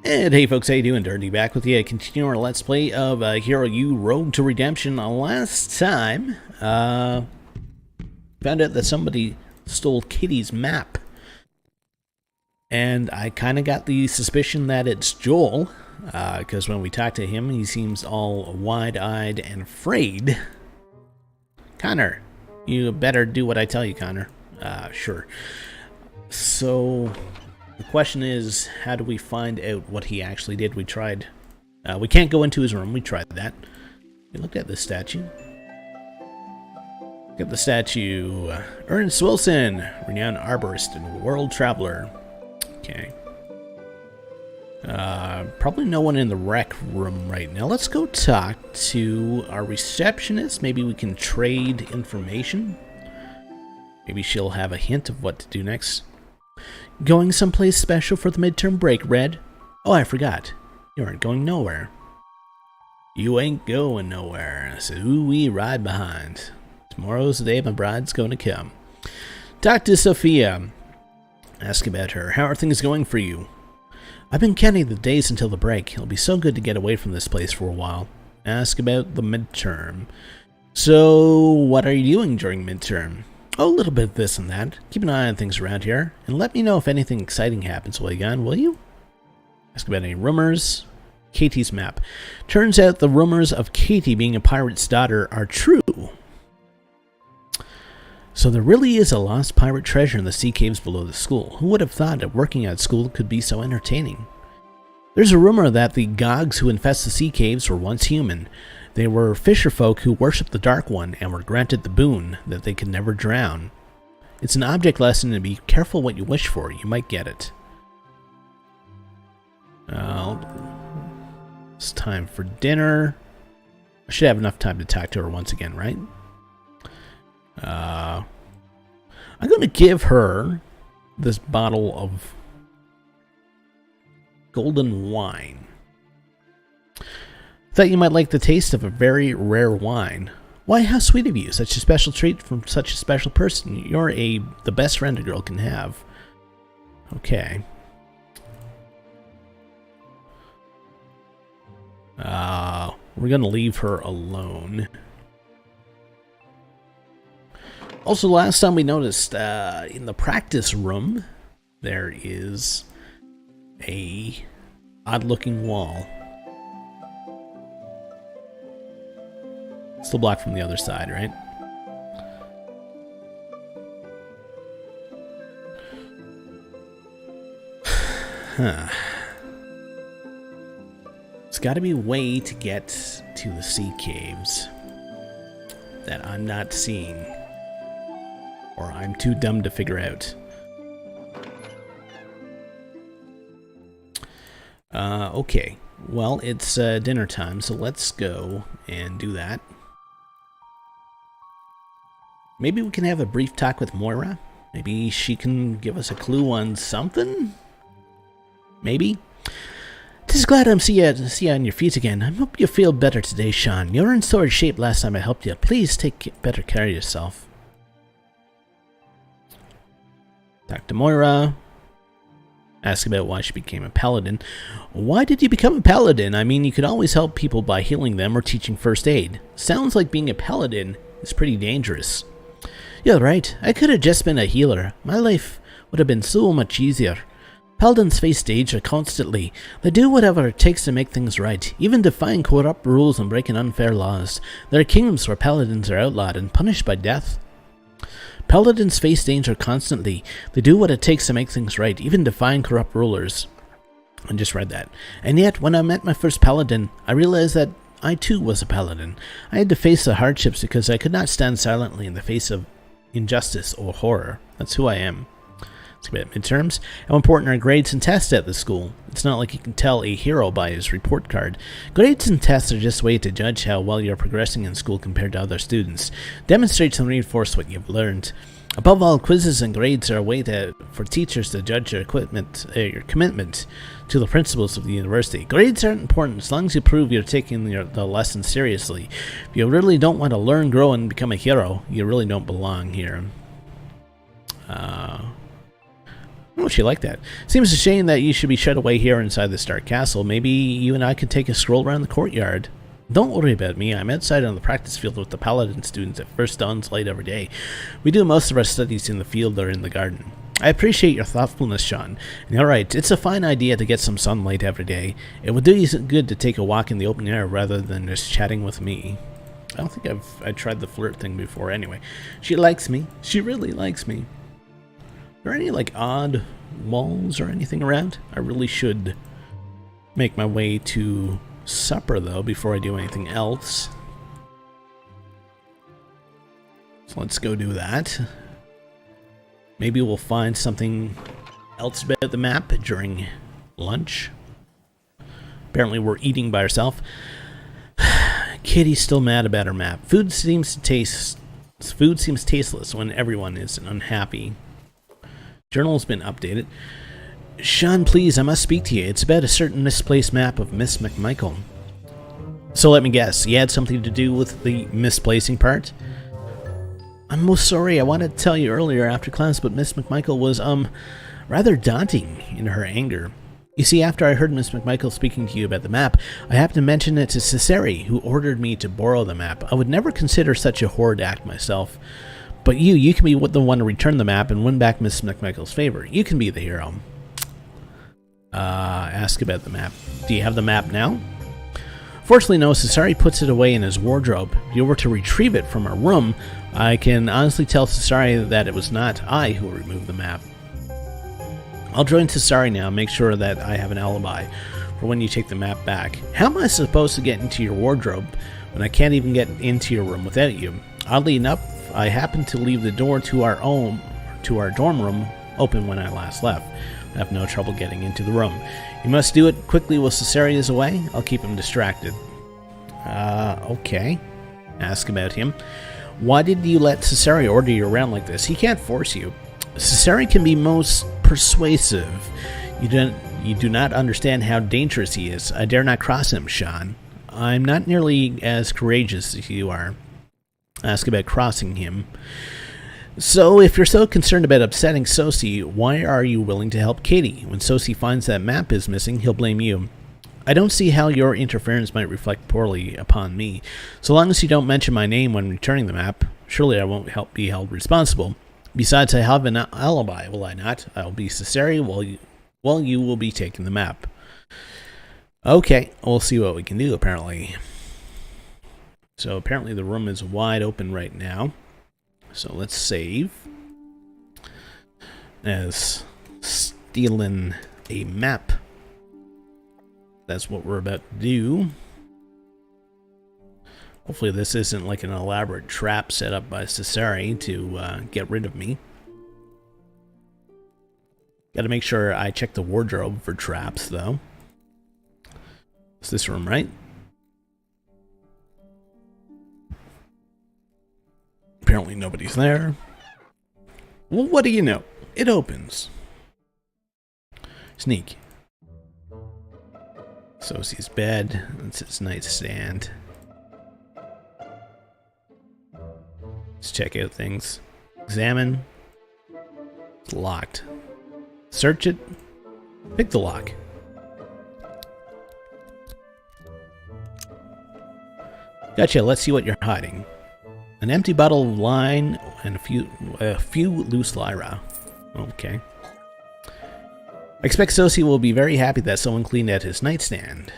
And hey folks, how you doing? Durinde back with you, continuing our Let's Play of Hero U Road to Redemption. Last time, found out that somebody stole Kitty's map. And I kind of got the suspicion that it's Joel, because when we talk to him, he seems all wide-eyed and afraid. Connor, you better do what I tell you, Connor. Sure. So the question is, how do we find out what he actually did? We tried. We can't go into his room. We tried that. We looked at this statue. Look at the statue. Ernest Wilson, renowned arborist and world traveler. Okay. Probably no one in the rec room right now. Let's go talk to our receptionist. Maybe we can trade information. Maybe she'll have a hint of what to do next. Going someplace special for the midterm break, Red? Oh, I forgot. You aren't going nowhere. You ain't going nowhere, so we ride behind. Tomorrow's the day my bride's gonna come. Talk to Sophia. Ask about her. How are things going for you? I've been counting the days until the break. It'll be so good to get away from this place for a while. Ask about the midterm. So, what are you doing during midterm? Oh, a little bit of this and that. Keep an eye on things around here, and let me know if anything exciting happens while you're gone, will you? Ask about any rumors. Katie's map. Turns out the rumors of Katie being a pirate's daughter are true. So there really is a lost pirate treasure in the sea caves below the school. Who would have thought that working at school could be so entertaining? There's a rumor that the gogs who infest the sea caves were once human. They were fisher folk who worshipped the Dark One and were granted the boon that they could never drown. It's an object lesson, and be careful what you wish for. You might get it. It's time for dinner. I should have enough time to talk to her once again, right? I'm going to give her this bottle of golden wine. Thought you might like the taste of a very rare wine. Why, how sweet of you. Such a special treat from such a special person. You're the best friend a girl can have. Okay. We're going to leave her alone. Also, last time we noticed in the practice room, there is a odd-looking wall. Still blocked from the other side, right? Huh. There's got to be a way to get to the sea caves that I'm not seeing. Or I'm too dumb to figure out. Okay. Well, it's dinner time, so let's go and do that. Maybe we can have a brief talk with Moira. Maybe she can give us a clue on something? Maybe? Just glad I'm see you on your feet again. I hope you feel better today, Sean. You were in sore shape last time I helped you. Please take better care of yourself. Talk to Moira. Ask about why she became a paladin. Why did you become a paladin? I mean, you could always help people by healing them or teaching first aid. Sounds like being a paladin is pretty dangerous. You're right. I could have just been a healer. My life would have been so much easier. Paladins face danger constantly. They do whatever it takes to make things right, even defying corrupt rules and breaking unfair laws. There are kingdoms where paladins are outlawed and punished by death. Paladins face danger constantly. They do what it takes to make things right, even defying corrupt rulers. I just read that. And yet, when I met my first paladin, I realized that I too was a paladin. I had to face the hardships because I could not stand silently in the face of injustice or horror. That's who I am. Let's get midterms. How important are grades and tests at the school? It's not like you can tell a hero by his report card. Grades and tests are just a way to judge how well you're progressing in school compared to other students. Demonstrate and reinforce what you've learned. Above all, quizzes and grades are a way for teachers to judge your commitment to the principles of the university. Grades aren't important as long as you prove you're taking the lesson seriously. If you really don't want to learn, grow, and become a hero, you really don't belong here. Oh, she liked that. Seems a shame that you should be shut away here inside this dark castle. Maybe you and I could take a stroll around the courtyard. Don't worry about me. I'm outside on the practice field with the Paladin students at first dawn's light every day. We do most of our studies in the field or in the garden. I appreciate your thoughtfulness, Sean. And you're right, it's a fine idea to get some sunlight every day. It would do you good to take a walk in the open air rather than just chatting with me. I don't think I tried the flirt thing before anyway. She likes me. She really likes me. Are there any, like, odd walls or anything around? I really should make my way to supper, though, before I do anything else. So let's go do that. Maybe we'll find something else about the map during lunch. Apparently we're eating by ourselves. Kitty's still mad about her map. Food seems tasteless when everyone is unhappy. Journal's been updated. Sean, please, I must speak to you. It's about a certain misplaced map of Miss McMichael. So let me guess, you had something to do with the misplacing part? I'm most sorry, I wanted to tell you earlier after class, but Miss McMichael was, rather daunting in her anger. You see, after I heard Miss McMichael speaking to you about the map, I happened to mention it to Cesare, who ordered me to borrow the map. I would never consider such a horrid act myself. But you can be the one to return the map and win back Miss McMichael's favor. You can be the hero. Ask about the map. Do you have the map now? Fortunately, no. Cesare puts it away in his wardrobe. If you were to retrieve it from our room, I can honestly tell Cesare that it was not I who removed the map. I'll join Cesare now and make sure that I have an alibi for when you take the map back. How am I supposed to get into your wardrobe when I can't even get into your room without you? Oddly enough, I happened to leave the door to our dorm room open when I last left. I have no trouble getting into the room. You must do it quickly while Cesare is away. I'll keep him distracted. Okay. Ask about him. Why did you let Cesare order you around like this? He can't force you. Cesare can be most persuasive. You do not understand how dangerous he is. I dare not cross him, Sean. I'm not nearly as courageous as you are. Ask about crossing him. So, if you're so concerned about upsetting Sosi, why are you willing to help Katie? When Sosi finds that map is missing, he'll blame you. I don't see how your interference might reflect poorly upon me. So long as you don't mention my name when returning the map, surely I won't be held responsible. Besides, I have an alibi, will I not? I'll be Cesare while you will be taking the map. Okay, we'll see what we can do, apparently. So apparently the room is wide open right now. So let's save as stealing a map. That's what we're about to do. Hopefully this isn't like an elaborate trap set up by Cesare to get rid of me. Gotta make sure I check the wardrobe for traps, though. It's this room, right? Apparently nobody's there. Well, what do you know? It opens. Sneak. Sosi's bed. That's his nightstand. Let's check out things. Examine. It's locked. Search it. Pick the lock. Gotcha, let's see what you're hiding. An empty bottle of wine and a few loose lyra. Okay. I expect Sosi will be very happy that someone cleaned out his nightstand.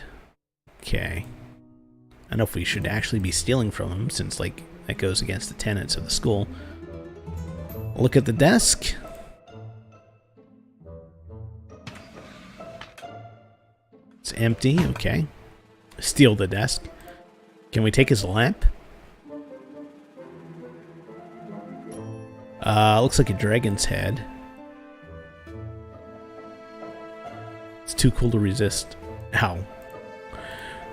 Okay. I don't know if we should actually be stealing from him, since, like, that goes against the tenets of the school. Look at the desk. It's empty, okay. Steal the desk. Can we take his lamp? Looks like a dragon's head. It's too cool to resist. Ow.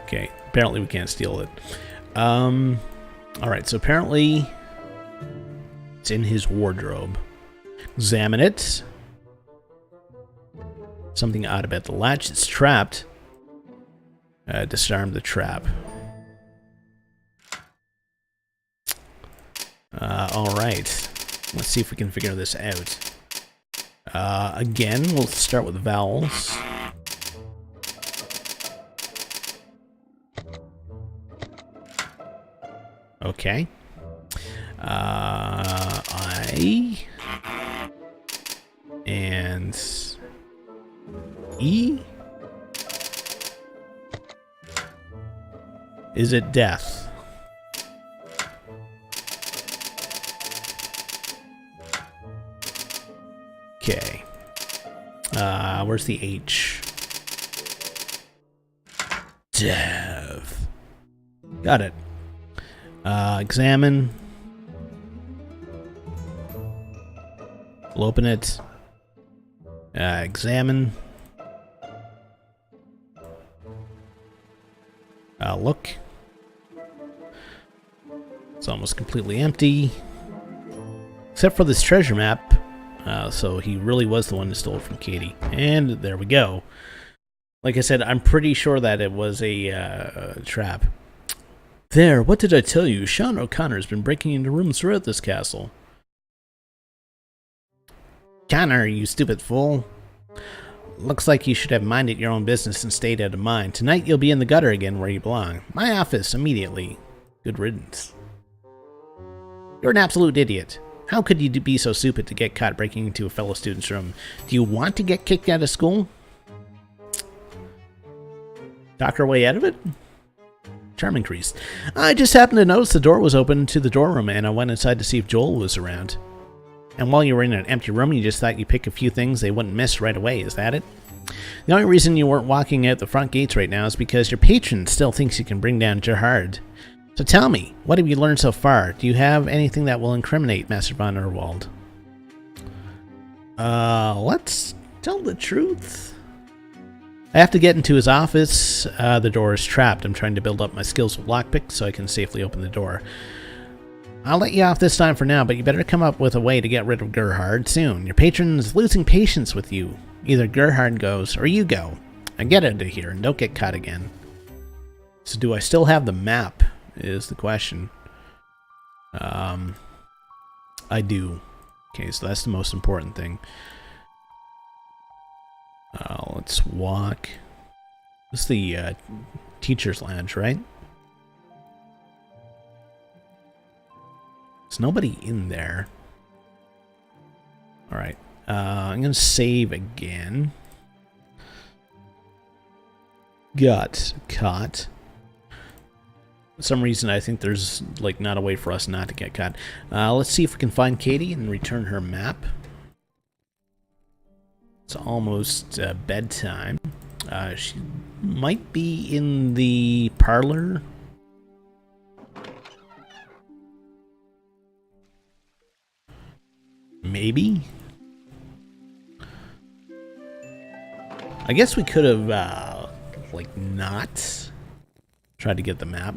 Okay, apparently we can't steal it. Alright, so apparently it's in his wardrobe. Examine it. Something odd about the latch. It's trapped. Disarm the trap. Alright. Let's see if we can figure this out. Again, we'll start with vowels. Okay. I and E. Is it death? Okay. Where's the H? Death. Got it. Examine. We'll open it. Examine. Look. It's almost completely empty. Except for this treasure map. So he really was the one who stole it from Katie. And there we go. Like I said, I'm pretty sure that it was a trap. There, what did I tell you? Sean O'Connor's been breaking into rooms throughout this castle. Connor, you stupid fool. Looks like you should have minded your own business and stayed out of mine. Tonight you'll be in the gutter again where you belong. My office, immediately. Good riddance. You're an absolute idiot. How could you be so stupid to get caught breaking into a fellow student's room? Do you want to get kicked out of school? Talk our way out of it? Charm increased. I just happened to notice the door was open to the dorm room, and I went inside to see if Joel was around. And while you were in an empty room, you just thought you'd pick a few things they wouldn't miss right away, is that it? The only reason you weren't walking out the front gates right now is because your patron still thinks you can bring down Gerhard. So tell me, what have you learned so far? Do you have anything that will incriminate Master von Urwald? Let's tell the truth. I have to get into his office. The door is trapped. I'm trying to build up my skills with lockpick so I can safely open the door. I'll let you off this time for now, but you better come up with a way to get rid of Gerhard soon. Your patron's losing patience with you. Either Gerhard goes or you go. And get out of here and don't get caught again. So do I still have the map is the question. I do. Okay, so that's the most important thing. Let's walk. This is the teacher's lounge, right? There's nobody in there. Alright. I'm going to save again. Got caught. For some reason, I think there's like not a way for us not to get caught. Let's see if we can find Katie and return her map. It's almost bedtime. She might be in the parlor. Maybe. I guess we could have, like, not tried to get the map.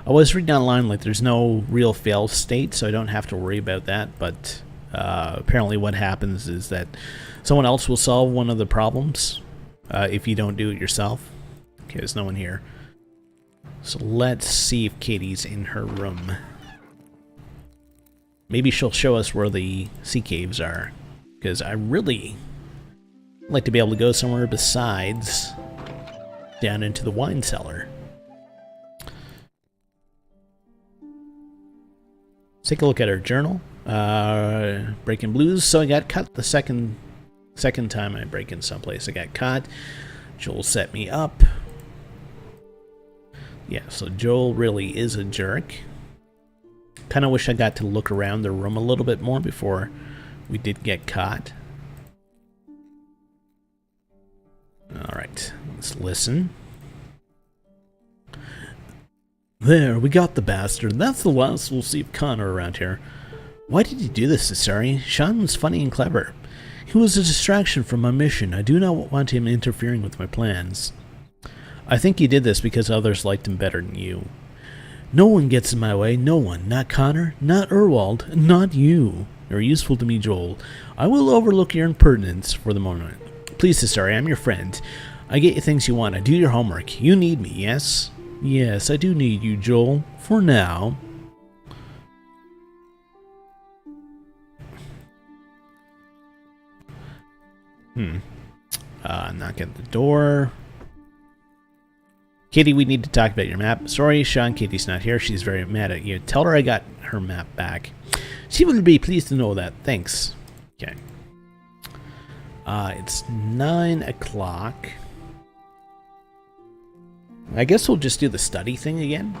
I was reading online, like, there's no real fail state, so I don't have to worry about that, but apparently what happens is that someone else will solve one of the problems if you don't do it yourself. Okay, there's no one here. So let's see if Katie's in her room. Maybe she'll show us where the sea caves are, because I really like to be able to go somewhere besides down into the wine cellar. Let's take a look at her journal. Breaking blues. So I got caught the second time I break in someplace. I got caught. Joel set me up. Yeah, so Joel really is a jerk. Kind of wish I got to look around the room a little bit more before we did get caught. Alright, let's listen. There, we got the bastard. That's the last we'll see of Connor around here. Why did you do this, Cesare? Sean was funny and clever. He was a distraction from my mission. I do not want him interfering with my plans. I think he did this because others liked him better than you. No one gets in my way, no one. Not Connor, not Urwald, not you. You're useful to me, Joel. I will overlook your impertinence for the moment. Please, Cesare, I'm your friend. I get you things you want. I do your homework. You need me, yes? Yes, I do need you, Joel. For now. Knock at the door. Katie, we need to talk about your map. Sorry, Sean, Katie's not here. She's very mad at you. Tell her I got her map back. She would be pleased to know that. Thanks. Okay. It's 9 o'clock. I guess we'll just do the study thing again.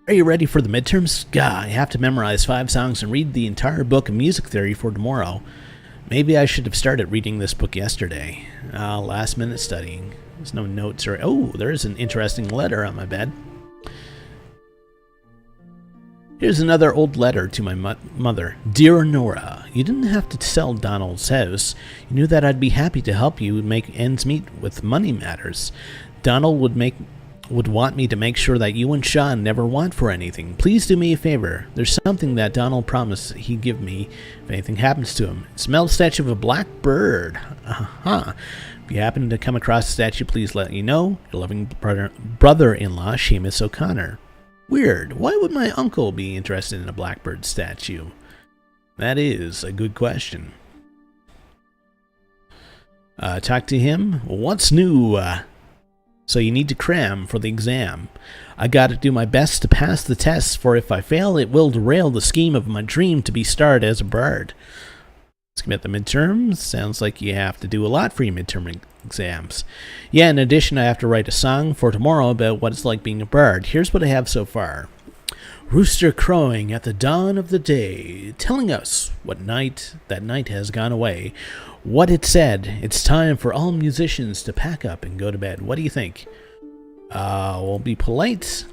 Are you ready for the midterms? God, I have to memorize 5 songs and read the entire book of music theory for tomorrow. Maybe I should have started reading this book yesterday. Last minute studying. There's no notes or... Oh, there is an interesting letter on my bed. Here's another old letter to my mother. Dear Nora, you didn't have to sell Donald's house. You knew that I'd be happy to help you make ends meet with money matters. Donald would want me to make sure that you and Sean never want for anything. Please do me a favor. There's something that Donald promised he'd give me if anything happens to him. It's a metal statue of a black bird. If you happen to come across the statue, please let me know. Your loving brother-in-law, Seamus O'Connor. Weird. Why would my uncle be interested in a blackbird statue? That is a good question. Talk to him. What's new? So you need to cram for the exam. I gotta do my best to pass the test, for if I fail, it will derail the scheme of my dream to be starred as a bird. Let's commit the midterms. Sounds like you have to do a lot for your midterm exams. Yeah, in addition, I have to write a song for tomorrow about what it's like being a bird. Here's what I have so far. Rooster crowing at the dawn of the day, telling us what night that night has gone away. What it said, it's time for all musicians to pack up and go to bed. What do you think? We'll be polite.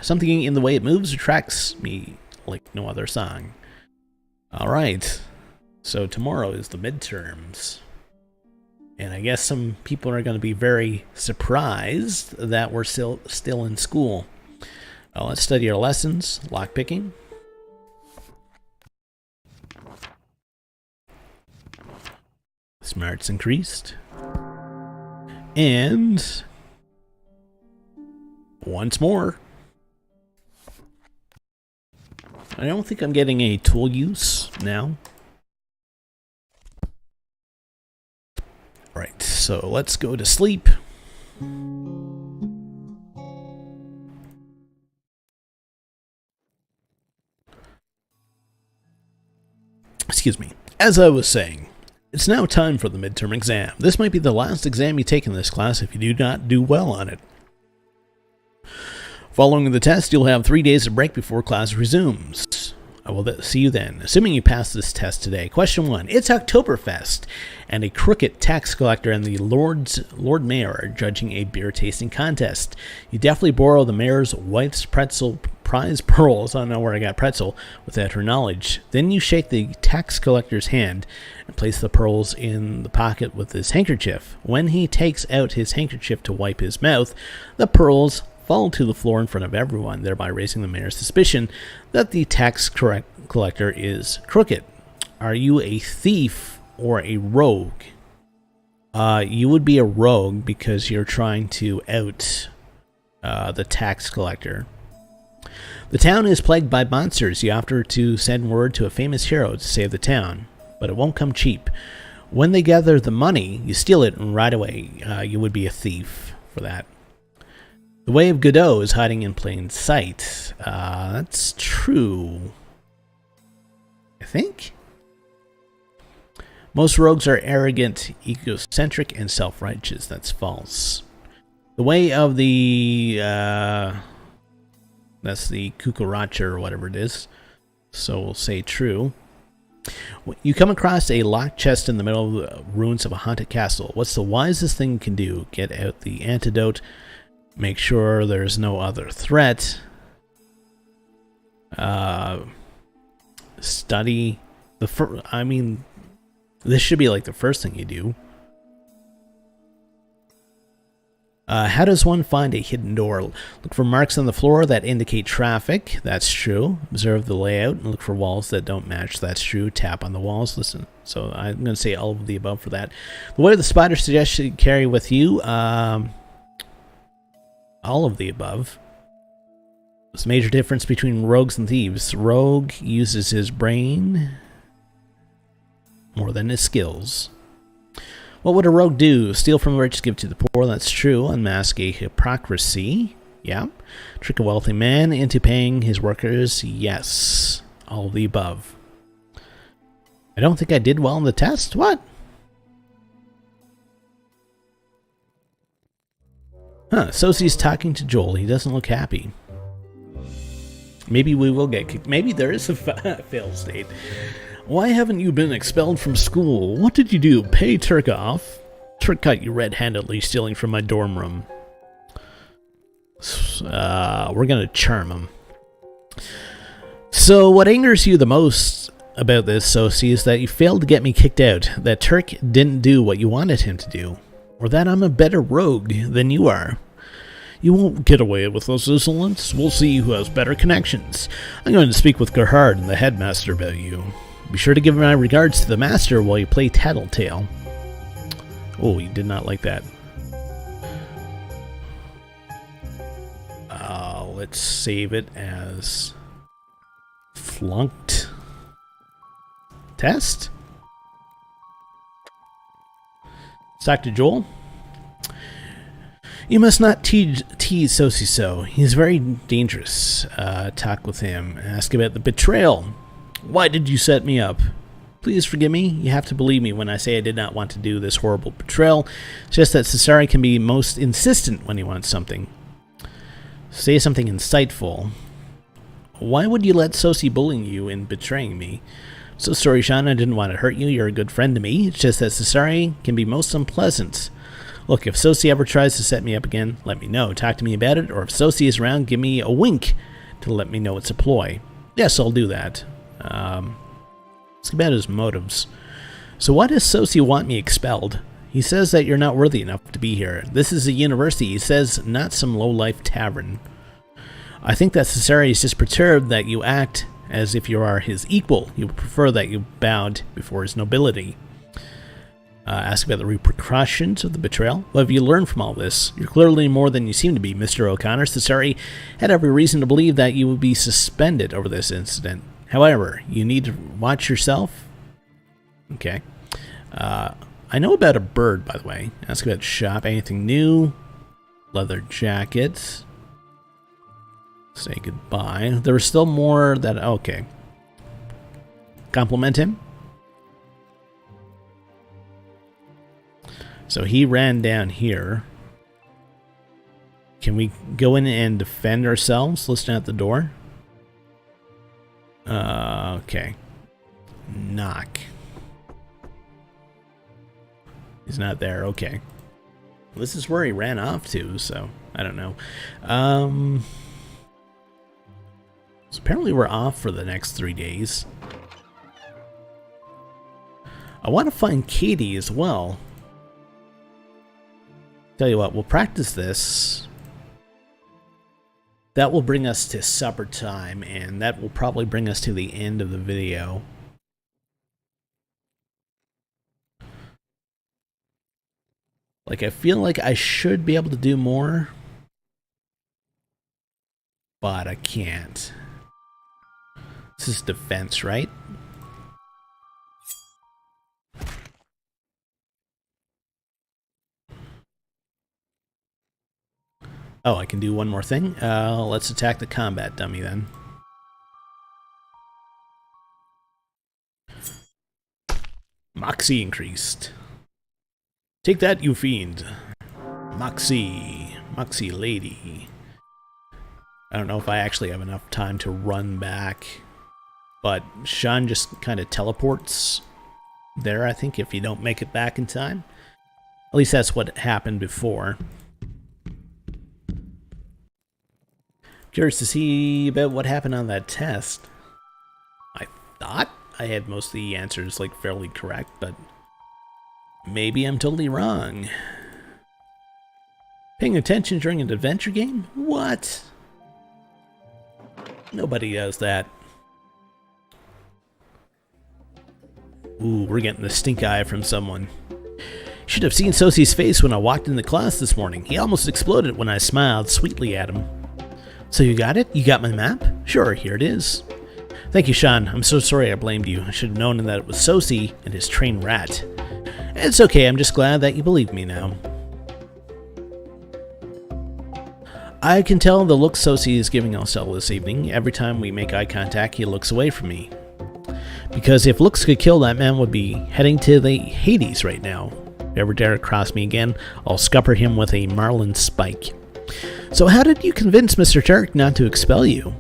Something in the way it moves attracts me like no other song. All right. So tomorrow is the midterms. And I guess some people are going to be very surprised that we're still in school. Let's study our lessons. Lockpicking. Smarts increased. And once more. I don't think I'm getting any tool use now. Right, so let's go to sleep. Excuse me. As I was saying, it's now time for the midterm exam. This might be the last exam you take in this class if you do not do well on it. Following the test, you'll have 3 days of break before class resumes. I will see you then, assuming you pass this test today. Question 1. It's Oktoberfest, and a crooked tax collector and the Lord Mayor are judging a beer tasting contest. You definitely borrow the mayor's wife's pretzel prize pearls, I don't know where I got pretzel, without her knowledge. Then you shake the tax collector's hand and place the pearls in the pocket with his handkerchief. When he takes out his handkerchief to wipe his mouth, the pearls fall to the floor in front of everyone, thereby raising the mayor's suspicion that the tax collector is crooked. Are you a thief or a rogue? You would be a rogue because you're trying to out the tax collector. The town is plagued by monsters. You offer to send word to a famous hero to save the town, but it won't come cheap. When they gather the money, you steal it and right away you would be a thief for that. The Way of Godot is hiding in plain sight. That's true. I think? Most rogues are arrogant, egocentric, and self-righteous. That's false. The Way of the... that's the Cucaracha or whatever it is. So we'll say true. You come across a locked chest in the middle of the ruins of a haunted castle. What's the wisest thing you can do? Get out the antidote. Make sure there's no other threat. Study the I mean, this should be like the first thing you do. How does one find a hidden door? Look for marks on the floor that indicate traffic. That's true. Observe the layout and look for walls that don't match. That's true. Tap on the walls. Listen. So I'm going to say all of the above for that. The way the spider suggests you carry with you. All of the above. There's a major difference between rogues and thieves. Rogue uses his brain more than his skills. What would a rogue do? Steal from the rich, give to the poor. That's true. Unmask a hypocrisy. Yeah. Trick a wealthy man into paying his workers. Yes. All of the above. I don't think I did well on the test. What? Huh. Sosie's talking to Joel. He doesn't look happy. Maybe we will get kicked. Maybe there is a fail state. Why haven't you been expelled from school? What did you do? Pay Turk off? Turk caught you red-handedly stealing from my dorm room. We're gonna charm him. So what angers you the most about this, Sosie, is that you failed to get me kicked out, that Turk didn't do what you wanted him to do, or that I'm a better rogue than you are. You won't get away with those insolence. We'll see who has better connections. I'm going to speak with Gerhard and the headmaster about you. Be sure to give my regards to the master while you play Tattletale. Oh, he did not like that. Let's save it as flunked test. Dr. Joel. You must not tease Sosie so. He's very dangerous. Talk with him. Ask about the betrayal. Why did you set me up? Please forgive me. You have to believe me when I say I did not want to do this horrible betrayal. It's just that Cesare can be most insistent when he wants something. Say something insightful. Why would you let Sosie bully you in betraying me? So sorry, Sean. I didn't want to hurt you. You're a good friend to me. It's just that Cesare can be most unpleasant. Look, if Sosie ever tries to set me up again, let me know. Talk to me about it. Or if Sosie is around, give me a wink to let me know it's a ploy. Yes, I'll do that. Let's about his motives. So why does Sosie want me expelled? He says that you're not worthy enough to be here. This is a university, he says, not some low-life tavern. I think that Cesare is just perturbed that you act as if you are his equal. He would prefer that you bowed before his nobility. Ask about the repercussions of the betrayal. What have you learned from all this? You're clearly more than you seem to be, Mr. O'Connor. Cesare had every reason to believe that you would be suspended over this incident. However, you need to watch yourself. Okay. I know about a bird, by the way. Ask about shop. Anything new? Leather jacket. Say goodbye. There was still more that... Okay. Compliment him. So he ran down here. Can we go in and defend ourselves? Listen at the door. Okay. Knock. He's not there. Okay. This is where he ran off to, so I don't know. So apparently we're off for the next 3 days. I want to find Katie as well. Tell you what, we'll practice this. That will bring us to supper time, and that will probably bring us to the end of the video. Like, I feel like I should be able to do more, but I can't. This is defense, right? Oh, I can do one more thing. Let's attack the combat dummy then. Moxie increased. Take that, you fiend. Moxie lady. I don't know if I actually have enough time to run back, but Sean just kind of teleports there, I think, if you don't make it back in time. At least that's what happened before. Curious to see about what happened on that test. I thought I had most of the answers like fairly correct, but maybe I'm totally wrong. Paying attention during an adventure game? What? Nobody does that. Ooh, we're getting the stink eye from someone. Should have seen Sosie's face when I walked in the class this morning. He almost exploded when I smiled sweetly at him. So you got it? You got my map? Sure, here it is. Thank you, Sean. I'm so sorry I blamed you. I should have known that it was Sosi and his trained rat. It's okay, I'm just glad that you believe me now. I can tell the look Sosi is giving Alcel this evening. Every time we make eye contact, he looks away from me. Because if looks could kill, that man would be heading to the Hades right now. If ever dare cross me again, I'll scupper him with a marlin spike. So how did you convince Mr. Turk not to expel you?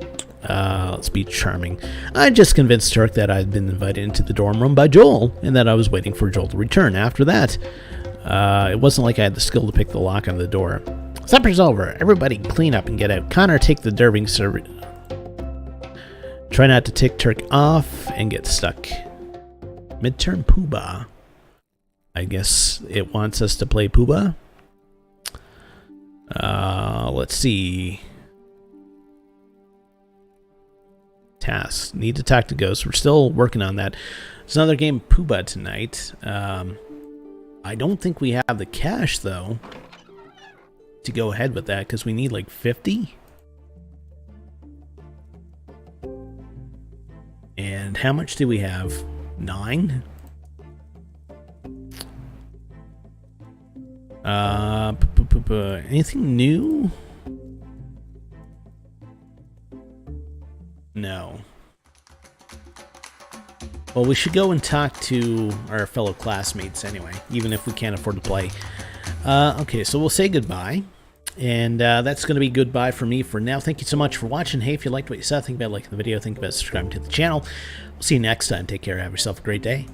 Let's be charming. I just convinced Turk that I'd been invited into the dorm room by Joel, and that I was waiting for Joel to return. After that, it wasn't like I had the skill to pick the lock on the door. Supper's over. Everybody clean up and get out. Connor, take the derving server. Try not to tick Turk off and get stuck. Midterm Poobah. I guess it wants us to play Poobah. Let's see. Tasks. Need to talk to Ghost. We're still working on that. There's another game Poobah tonight. I don't think we have the cash though to go ahead with that because we need like 50. And how much do we have? 9? Anything new? No. Well, we should go and talk to our fellow classmates anyway, even if we can't afford to play. Okay, so we'll say goodbye. And that's going to be goodbye for me for now. Thank you so much for watching. Hey, if you liked what you saw, think about liking the video. Think about subscribing to the channel. We'll see you next time. Take care. Have yourself a great day.